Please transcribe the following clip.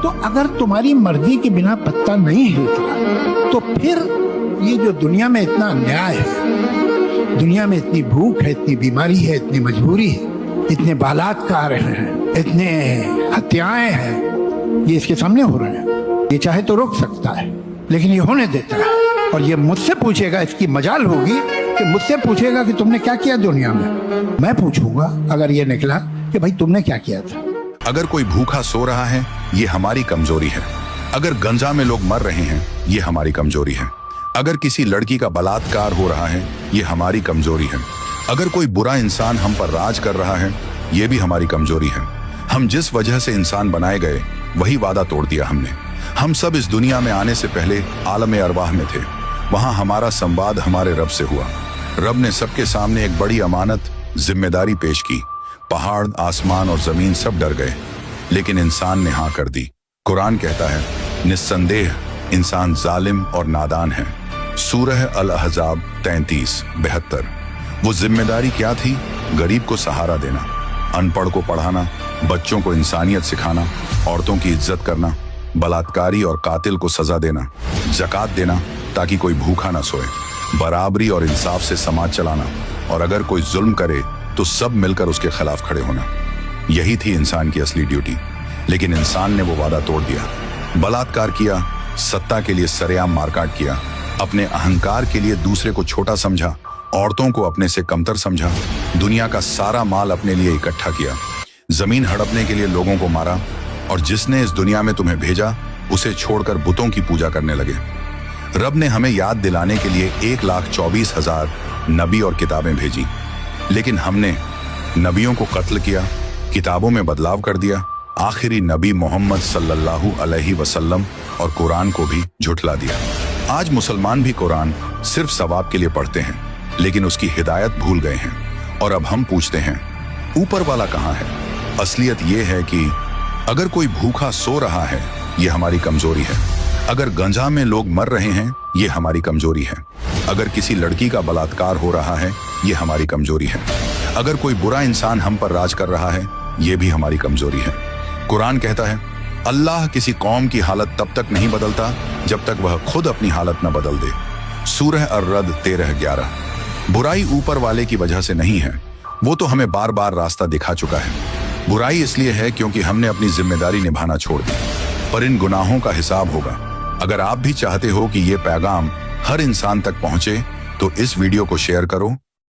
तो अगर तुम्हारी मर्जी के बिना पत्ता नहीं हिलता तो फिर ये जो दुनिया में इतना अन्याय है, दुनिया में इतनी भूख है, इतनी बीमारी है, इतनी मजबूरी है, इतने बलात्कार हैं, इतने हत्याएं हैं, ये इसके सामने हो रहे हैं। ये चाहे तो रोक सकता है, लेकिन ये होने देता है। और ये मुझसे पूछेगा, इसकी मजाल होगी कि मुझसे पूछेगा कि तुमने क्या किया दुनिया में। मैं पूछूंगा अगर ये निकला कि भाई तुमने क्या किया था। अगर कोई भूखा सो रहा है, ये हमारी कमजोरी है। अगर गंजा में लोग मर रहे हैं, ये हमारी कमजोरी है। अगर किसी लड़की का बलात्कार हो रहा है, ये हमारी कमजोरी है। अगर कोई बुरा इंसान हम पर राज कर रहा है, ये भी हमारी कमजोरी है। हम जिस वजह से इंसान बनाए गए, वही वादा तोड़ दिया हमने। हम सब इस दुनिया में आने से पहले आलम अरवाह में थे। वहां हमारा संवाद हमारे रब से हुआ। रब ने सबके सामने एक बड़ी अमानत, जिम्मेदारी पेश की। पहाड़, आसमान और जमीन सब डर गए, लेकिन इंसान ने हाँ कर दी। कुरान कहता है, निस्संदेह इंसान जालिम और नादान है। सूरह अल-अहज़ाब 33-72। वो जिम्मेदारी क्या थी? गरीब को सहारा देना, अनपढ़ को पढ़ाना, बच्चों को इंसानियत सिखाना, औरतों की इज्जत करना, बलात्कारी और कातिल को सजा देना, ज़कात देना ताकि कोई भूखा ना सोए, बराबरी और इंसाफ से समाज चलाना, और अगर कोई जुल्म करे तो सब मिलकर उसके खिलाफ खड़े होना। यही थी इंसान की असली ड्यूटी। लेकिन इंसान ने वो वादा तोड़ दिया, बलात्कार किया, सत्ता के लिए सरेआम मारकाट किया, अपने अहंकार के लिए दूसरे को छोटा समझा, औरतों को अपने से कमतर समझा, दुनिया का सारा माल अपने लिए इकट्ठा किया, जमीन हड़पने के लिए लोगों को मारा, और जिसने इस दुनिया में तुम्हें भेजा उसे छोड़कर बुतों की पूजा करने लगे। रब ने हमें याद दिलाने के लिए 1,24,000 नबी और किताबें भेजी, लेकिन हमने नबियों को कत्ल किया, किताबों में बदलाव कर दिया, आखिरी नबी मोहम्मद सल्लल्लाहु अलैहि वसल्लम और कुरान को भी झुठला दिया। आज मुसलमान भी कुरान सिर्फ सवाब के लिए पढ़ते हैं, लेकिन उसकी हिदायत भूल गए हैं। और अब हम पूछते हैं, ऊपर वाला कहाँ है? असलियत ये है कि अगर कोई भूखा सो रहा है, ये हमारी कमजोरी है। अगर गंजा में लोग मर रहे हैं, ये हमारी कमजोरी है। अगर किसी लड़की का बलात्कार हो रहा है, ये हमारी कमजोरी है। अगर कोई बुरा इंसान हम पर राज कर रहा है, ये भी हमारी कमजोरी है। कुरान कहता है, अल्लाह किसी कौम की हालत तब तक नहीं बदलता जब तक वह खुद अपनी हालत न बदल दे। सूरह अर्रद 13-11। बुराई ऊपर वाले की वजह से नहीं है, वो तो हमें बार बार रास्ता दिखा चुका है। बुराई इसलिए है क्योंकि हमने अपनी जिम्मेदारी निभाना छोड़ दी। पर इन गुनाहों का हिसाब होगा। अगर आप भी चाहते हो कि ये पैगाम हर इंसान तक पहुंचे, तो इस वीडियो को शेयर करो,